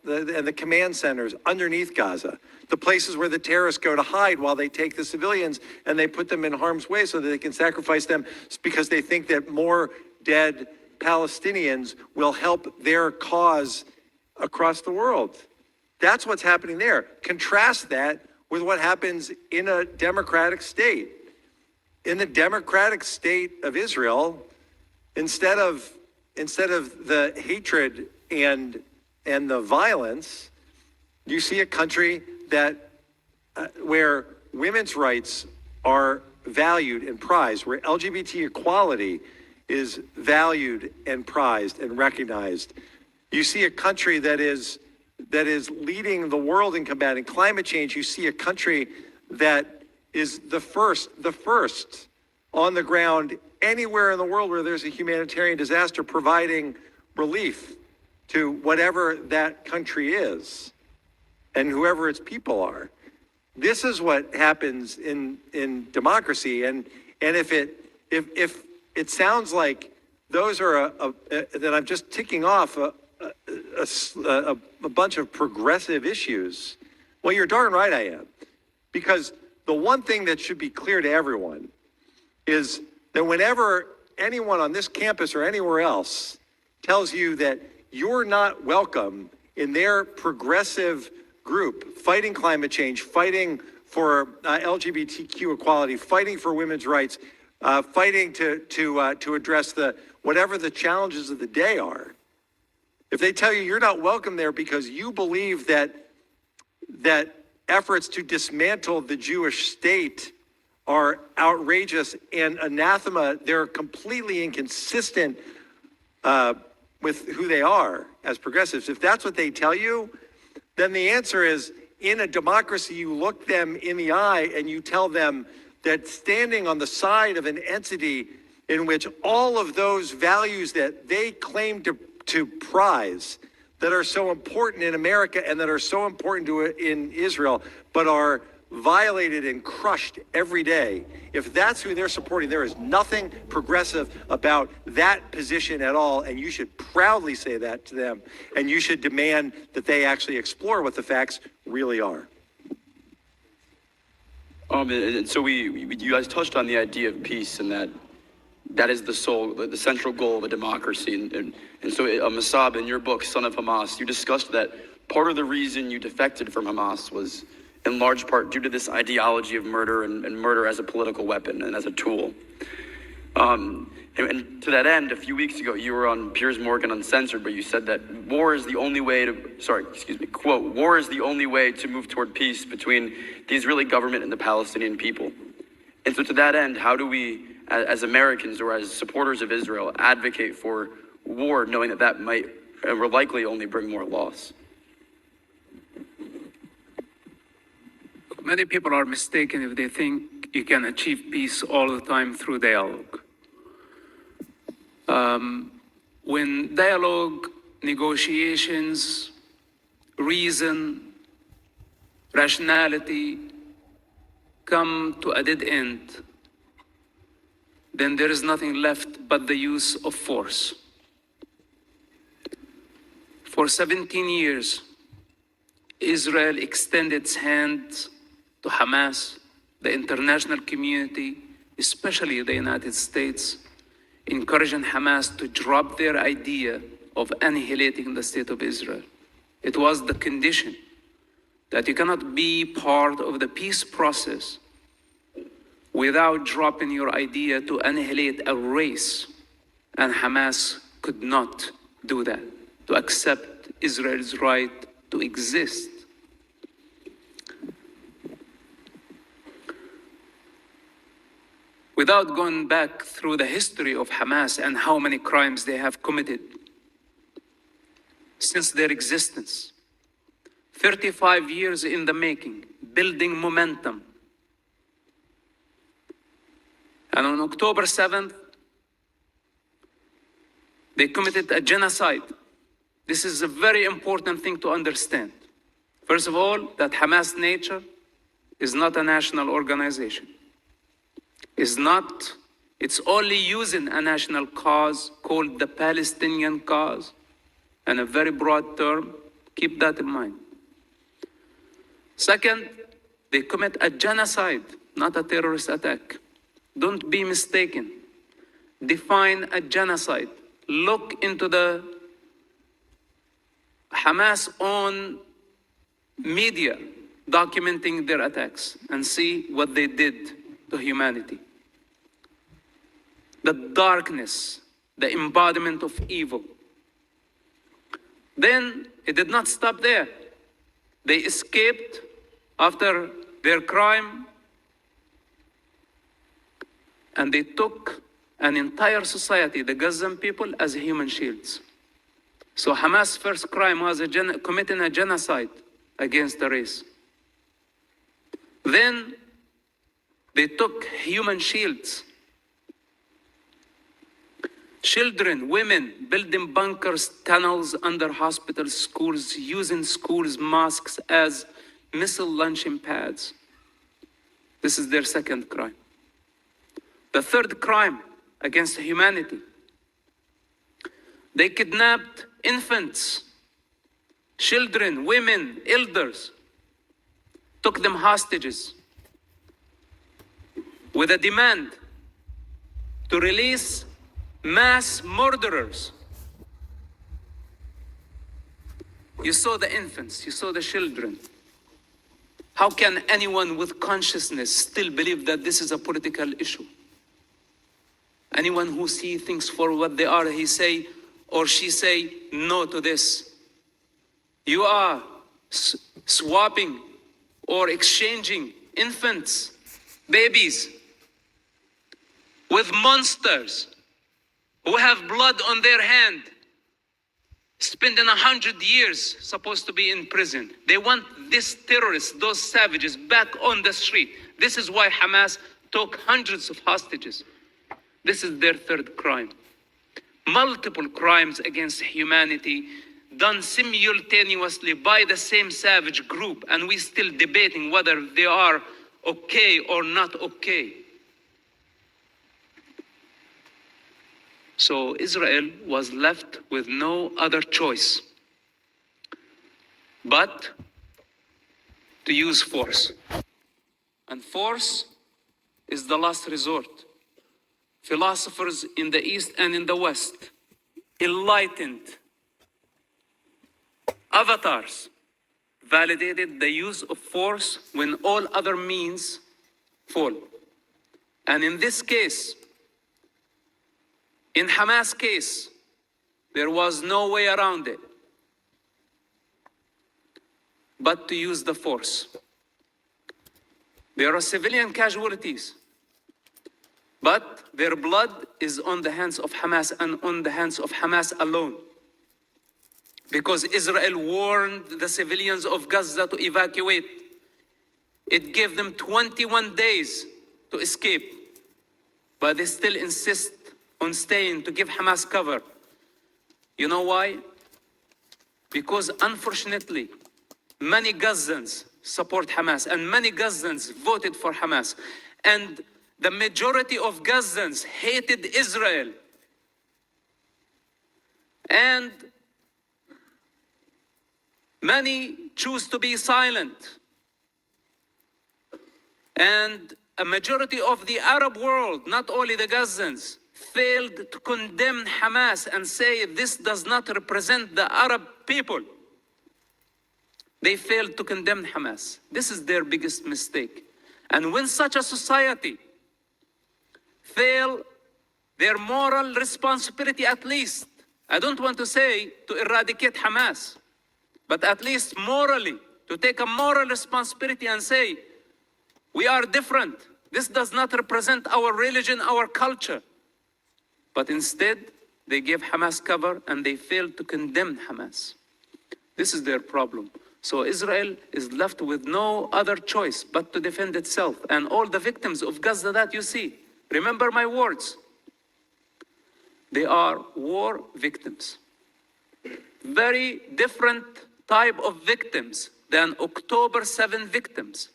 S4: the command centers underneath Gaza, the places where the terrorists go to hide while they take the civilians and they put them in harm's way so that they can sacrifice them because they think that more dead Palestinians will help their cause across the world. That's what's happening there. Contrast that with what happens in a democratic state. In the democratic state of Israel, instead of the hatred and the violence, you see a country that where women's rights are valued and prized, where LGBT equality is valued and prized and recognized. You see a country that is leading the world in combating climate change. You see a country that is the first on the ground anywhere in the world where there's a humanitarian disaster, providing relief to whatever that country is and whoever its people are. This is what happens in democracy, and if it sounds like those are that I'm just ticking off a bunch of progressive issues, well, you're darn right I am, because the one thing that should be clear to everyone is that whenever anyone on this campus or anywhere else tells you that you're not welcome in their progressive group, fighting climate change, fighting for LGBTQ equality, fighting for women's rights, fighting to address whatever the challenges of the day are, if they tell you you're not welcome there because you believe that efforts to dismantle the Jewish state are outrageous and anathema, they're completely inconsistent with who they are as progressives. If that's what they tell you, then the answer is, in a democracy, you look them in the eye and you tell them that standing on the side of an entity in which all of those values that they claim to prize, that are so important in America and that are so important in Israel, but are violated and crushed every day. If that's who they're supporting, there is nothing progressive about that position at all, and you should proudly say that to them, and you should demand that they actually explore what the facts really are.
S3: And so you guys touched on the idea of peace, and that is the central goal of a democracy. And so Mosab, in your book, Son of Hamas, you discussed that part of the reason you defected from Hamas was in large part due to this ideology of murder and murder as a political weapon and as a tool. And to that end, a few weeks ago, you were on Piers Morgan Uncensored, but you said that war is the only way quote, war is the only way to move toward peace between the Israeli government and the Palestinian people. And so to that end, how do we, as Americans or as supporters of Israel, advocate for war, knowing that might and will likely only bring more loss?
S1: Many people are mistaken if they think you can achieve peace all the time through dialogue. When dialogue, negotiations, reason, rationality come to a dead end, then there is nothing left but the use of force. For 17 years, Israel extended its hand to Hamas, the international community, especially the United States, encouraging Hamas to drop their idea of annihilating the state of Israel. It was the condition that you cannot be part of the peace process without dropping your idea to annihilate a race. And Hamas could not do that, to accept Israel's right to exist. Without going back through the history of Hamas and how many crimes they have committed since their existence, 35 years in the making, building momentum. And on October 7th, they committed a genocide. This is a very important thing to understand. First of all, that Hamas nature is not a national organization. It's only using a national cause called the Palestinian cause, and a very broad term. Keep that in mind. Second, they commit a genocide, not a terrorist attack. Don't be mistaken. Define a genocide. Look into the Hamas own media documenting their attacks and see what they did to humanity. The darkness, the embodiment of evil. Then it did not stop there. They escaped after their crime, and they took an entire society, the Gazan people, as human shields. So Hamas' first crime was committing a genocide against the race. Then they took human shields. Children, women, building bunkers, tunnels under hospitals, schools, using schools' mosques as missile launching pads. This is their second crime. The third crime against humanity. They kidnapped infants, children, women, elders, took them hostages with a demand to release mass murderers. You saw the infants, you saw the children. How can anyone with consciousness still believe that this is a political issue? Anyone who sees things for what they are, he say or she say no to this. You are swapping or exchanging infants, babies, with monsters who have blood on their hand, spending 100 years supposed to be in prison. They want these terrorists, those savages, back on the street. This is why Hamas took hundreds of hostages. This is their third crime. Multiple crimes against humanity done simultaneously by the same savage group, and we're still debating whether they are okay or not okay. So Israel was left with no other choice but to use force. And force is the last resort. Philosophers in the East and in the West, enlightened avatars, validated the use of force when all other means fall. And in this case, in Hamas' case, there was no way around it but to use the force. There are civilian casualties, but their blood is on the hands of Hamas and on the hands of Hamas alone. Because Israel warned the civilians of Gaza to evacuate. It gave them 21 days to escape, but they still insist on staying to give Hamas cover. You know why? Because unfortunately, many Gazans support Hamas and many Gazans voted for Hamas. And the majority of Gazans hated Israel. And many choose to be silent. And a majority of the Arab world, not only the Gazans, failed to condemn Hamas and say this does not represent the Arab people. They failed to condemn Hamas. This is their biggest mistake. And when such a society fail their moral responsibility, at least, I don't want to say to eradicate Hamas, but at least morally, to take a moral responsibility and say, we are different. This does not represent our religion, our culture. But instead, they gave Hamas cover and they failed to condemn Hamas. This is their problem. So Israel is left with no other choice but to defend itself. And all the victims of Gaza that you see, remember my words, they are war victims. Very different type of victims than October 7 victims.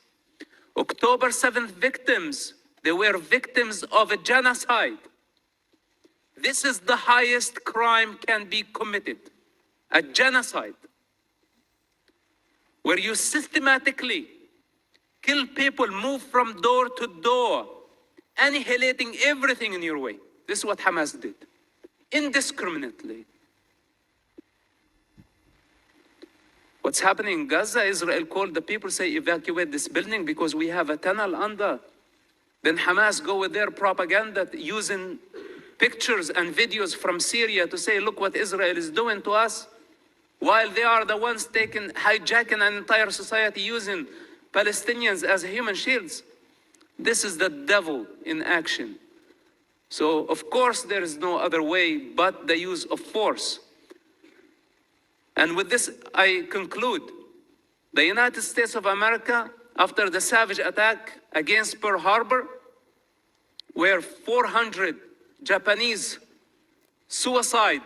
S1: October 7 victims, they were victims of a genocide. This is the highest crime can be committed, a genocide, where you systematically kill people, move from door to door, annihilating everything in your way. This is what Hamas did, indiscriminately. What's happening in Gaza, Israel called the people, say, evacuate this building because we have a tunnel under. Then Hamas go with their propaganda using pictures and videos from Syria to say, look what Israel is doing to us, while they are the ones hijacking an entire society using Palestinians as human shields. This is the devil in action. So, of course, there is no other way but the use of force. And with this, I conclude. The United States of America, after the savage attack against Pearl Harbor, where 400 Japanese suicide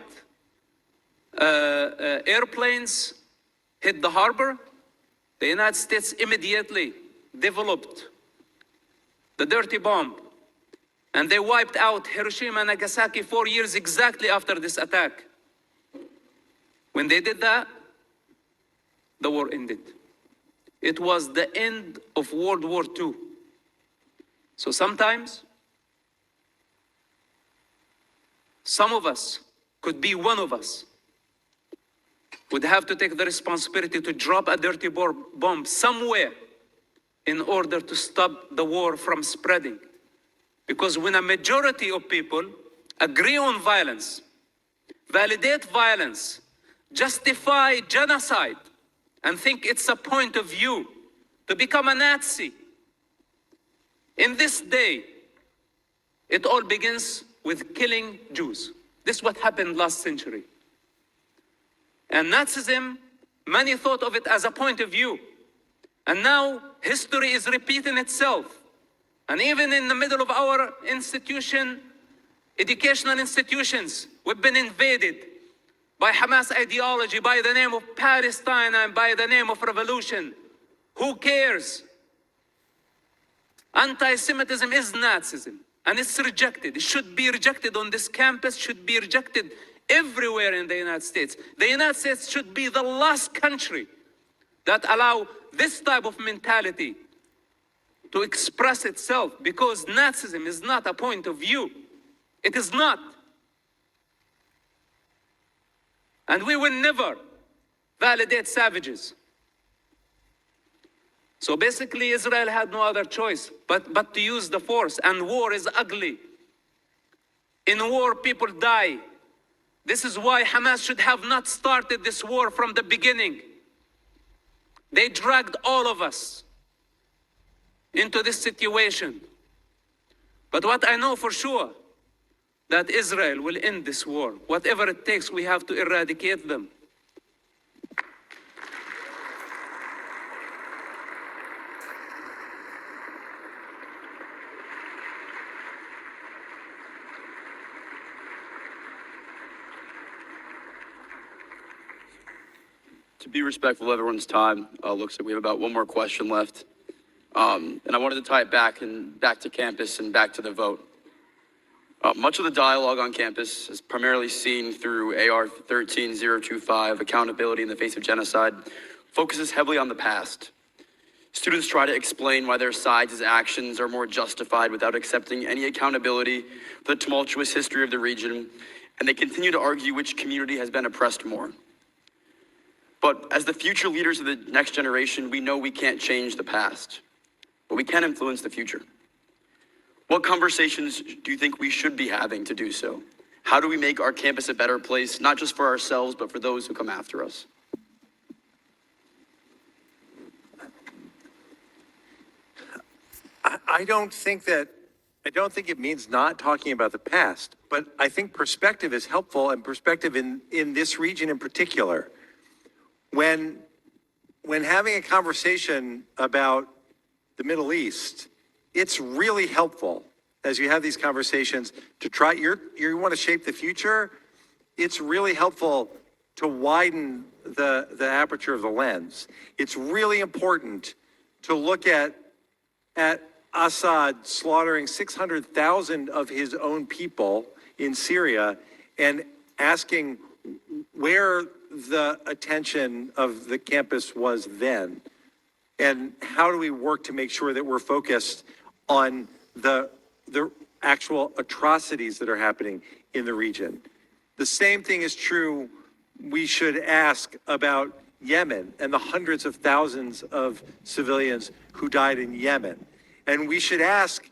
S1: airplanes hit the harbor, the United States immediately developed the dirty bomb. And they wiped out Hiroshima and Nagasaki 4 years exactly after this attack. When they did that, the war ended. It was the end of World War II. So sometimes, some of us, could be one of us, would have to take the responsibility to drop a dirty bomb somewhere in order to stop the war from spreading. Because when a majority of people agree on violence, validate violence, justify genocide, and think it's a point of view to become a Nazi, in this day, it all begins with killing Jews. This is what happened last century. And Nazism, many thought of it as a point of view. And now history is repeating itself. And even in the middle of our institution, educational institutions, we've been invaded by Hamas ideology, by the name of Palestine and by the name of revolution. Who cares? Anti-Semitism is Nazism, and it's rejected. It should be rejected on this campus, should be rejected everywhere in the United States. The United States should be the last country that allow this type of mentality to express itself, because Nazism is not a point of view. It is not. And we will never validate savages. So basically, Israel had no other choice but to use the force. And war is ugly. In war, people die. This is why Hamas should have not started this war from the beginning. They dragged all of us into this situation. But what I know for sure, that Israel will end this war. Whatever it takes, we have to eradicate them.
S3: To be respectful of everyone's time, looks like we have about one more question left. And I wanted to tie it back to campus and back to the vote. Much of the dialogue on campus is primarily seen through AR 13025, accountability in the face of genocide, focuses heavily on the past. Students try to explain why their sides' actions are more justified without accepting any accountability for the tumultuous history of the region, and they continue to argue which community has been oppressed more. But as the future leaders of the next generation, we know we can't change the past, but we can influence the future. What conversations do you think we should be having to do so? How do we make our campus a better place, not just for ourselves, but for those who come after us?
S4: I don't think it means not talking about the past, but I think perspective is helpful, and perspective in this region in particular. When when having a conversation about the Middle East, it's really helpful as you have these conversations to try, you want to shape the future. It's really helpful to widen the aperture of the lens. It's really important to look at Assad slaughtering 600,000 of his own people in Syria and asking where the attention of the campus was then. And how do we work to make sure that we're focused on the actual atrocities that are happening in the region? The same thing is true, we should ask about Yemen and the hundreds of thousands of civilians who died in Yemen. And we should ask,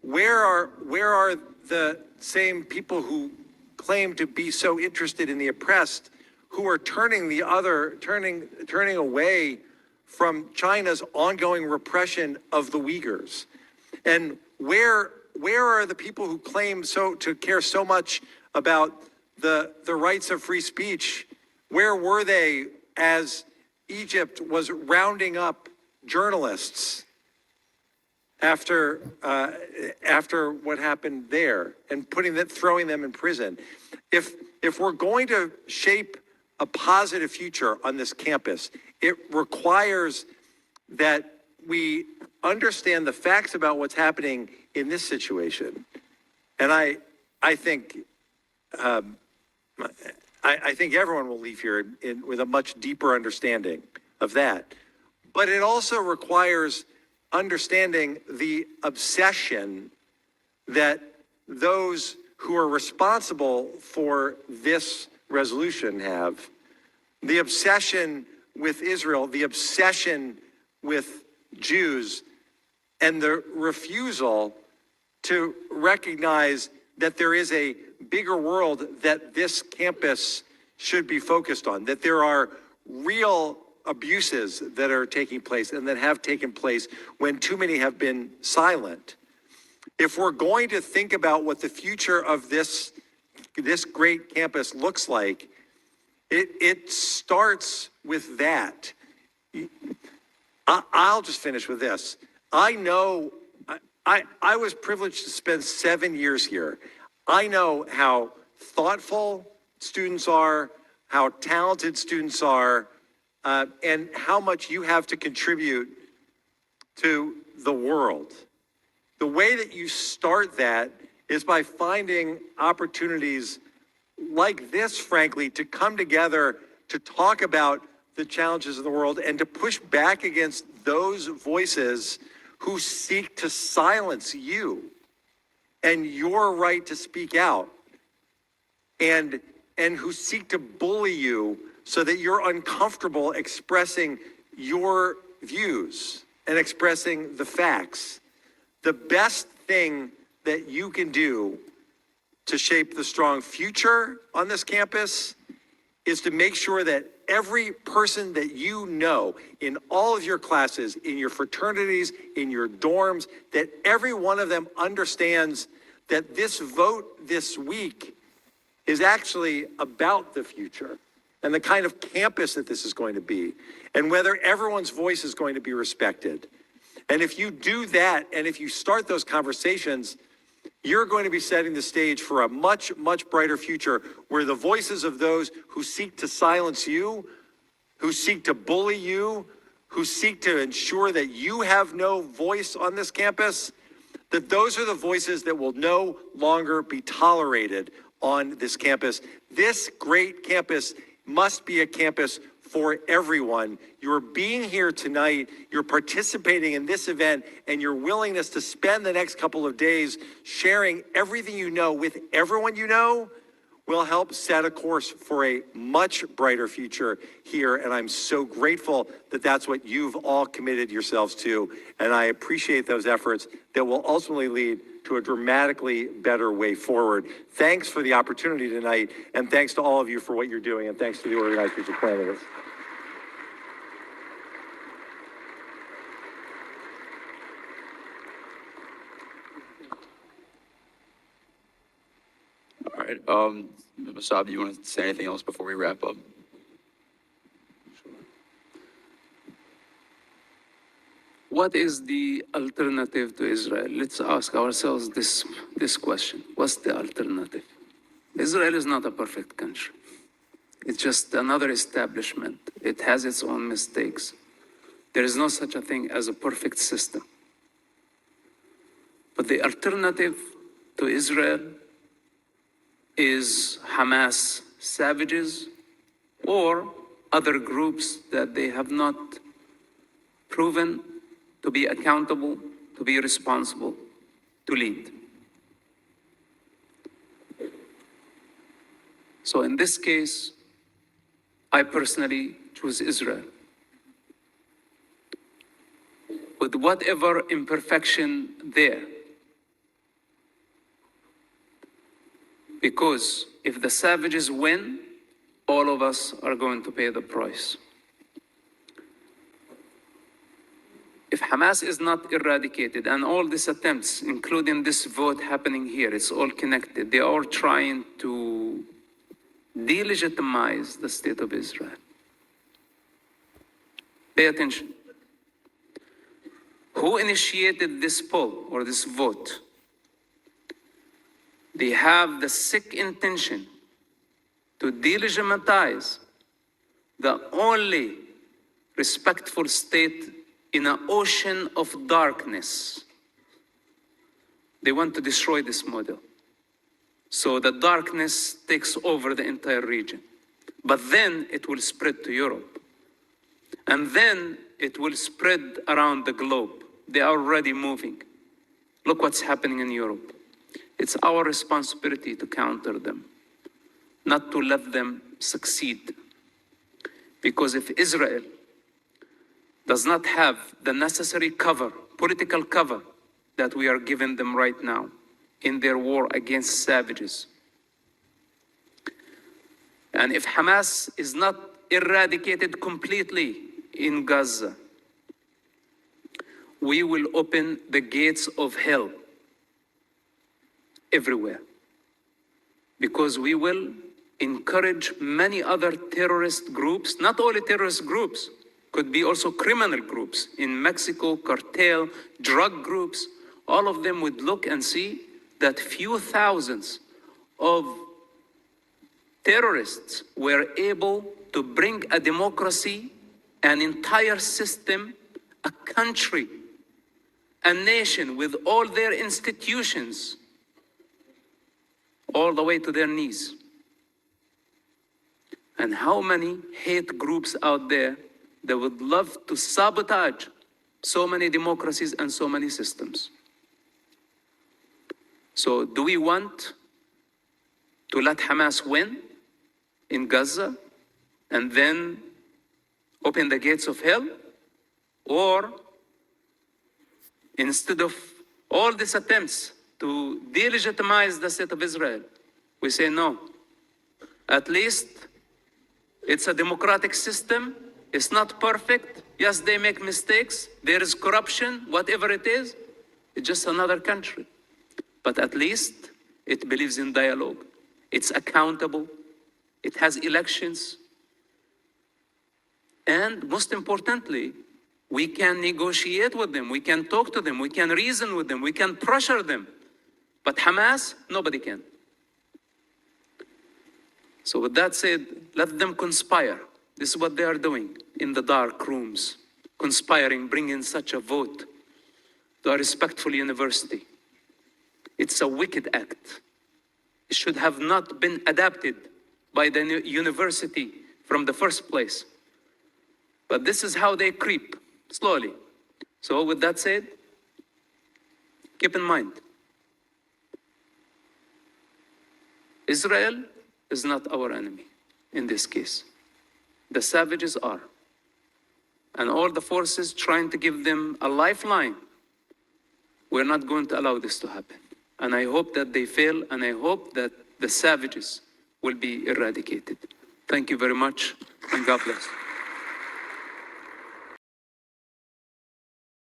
S4: where are the same people who claim to be so interested in the oppressed, who are turning away from China's ongoing repression of the Uyghurs? And where are the people who claim to care so much about the rights of free speech? Where were they as Egypt was rounding up journalists after what happened there and throwing them in prison? If we're going to shape a positive future on this campus, it requires that we understand the facts about what's happening in this situation. And I think everyone will leave here with a much deeper understanding of that. But it also requires understanding the obsession that those who are responsible for this resolution have, the obsession with Israel, the obsession with Jews, and the refusal to recognize that there is a bigger world that this campus should be focused on, that there are real abuses that are taking place and that have taken place when too many have been silent. If we're going to think about what the future of this great campus looks like, it starts with that. I'll just finish with this. I know, I was privileged to spend 7 years here. I know how thoughtful students are, how talented students are, and how much you have to contribute to the world. The way that you start that is by finding opportunities like this, frankly, to come together to talk about the challenges of the world and to push back against those voices who seek to silence you and your right to speak out, and who seek to bully you so that you're uncomfortable expressing your views and expressing the facts. The best thing that you can do to shape the strong future on this campus is to make sure that every person that you know in all of your classes, in your fraternities, in your dorms, that every one of them understands that this vote this week is actually about the future and the kind of campus that this is going to be, and whether everyone's voice is going to be respected. And if you do that, and if you start those conversations, you're going to be setting the stage for a much, much brighter future where the voices of those who seek to silence you, who seek to bully you, who seek to ensure that you have no voice on this campus, that those are the voices that will no longer be tolerated on this campus. This great campus must be a campus for everyone. You're being here tonight, you're participating in this event, and your willingness to spend the next couple of days sharing everything you know with everyone you know will help set a course for a much brighter future here. And I'm so grateful that that's what you've all committed yourselves to. And I appreciate those efforts that will ultimately lead to a dramatically better way forward. Thanks for the opportunity tonight. And thanks to all of you for what you're doing. And thanks to the organizers for planning this.
S3: All right. Mosab, do you want to say anything else before we wrap up?
S1: what is the alternative to Israel? Let's ask ourselves this question. What's the alternative? Israel is not a perfect country. It's just another establishment. It has its own mistakes. There is no such a thing as a perfect system. But the alternative to Israel is Hamas savages or other groups that they have not proven to be accountable, to be responsible, to lead. So in this case, I personally choose Israel. With whatever imperfection there. Because if the savages win, all of us are going to pay the price. If Hamas is not eradicated, and all these attempts, including this vote happening here, it's all connected. They are trying to delegitimize the state of Israel. Pay attention. Who initiated this poll or this vote? They have the sick intention to delegitimize the only respectful state in an ocean of darkness. They want to destroy this model. So the darkness takes over the entire region. But then it will spread to Europe. And then it will spread around the globe. They are already moving. Look what's happening in Europe. It's our responsibility to counter them, not to let them succeed. Because if Israel does not have the necessary cover, political cover, that we are giving them right now in their war against savages, and if Hamas is not eradicated completely in Gaza, we will open the gates of hell everywhere. Because we will encourage many other terrorist groups, not only terrorist groups, could be also criminal groups in Mexico, cartel, drug groups. All of them would look and see that few thousands of terrorists were able to bring a democracy, an entire system, a country, a nation with all their institutions, all the way to their knees. And how many hate groups out there that would love to sabotage so many democracies and so many systems? So do we want to let Hamas win in Gaza and then open the gates of hell? Or instead of all these attempts to delegitimize the state of Israel, we say no. At least it's a democratic system. It's not perfect. Yes, they make mistakes. There is corruption, whatever it is. It's just another country. But at least it believes in dialogue. It's accountable. It has elections. And most importantly, we can negotiate with them. We can talk to them. We can reason with them. We can pressure them. But Hamas, nobody can. So with that said, let them conspire. This is what they are doing in the dark rooms, conspiring, bringing such a vote to a respectful university. It's a wicked act. It should have not been adapted by the university from the first place. But this is how they creep, slowly. So with that said, keep in mind, Israel is not our enemy in this case. The savages are. And all the forces trying to give them a lifeline, we're not going to allow this to happen. And I hope that they fail, and I hope that the savages will be eradicated. Thank you very much, and God bless.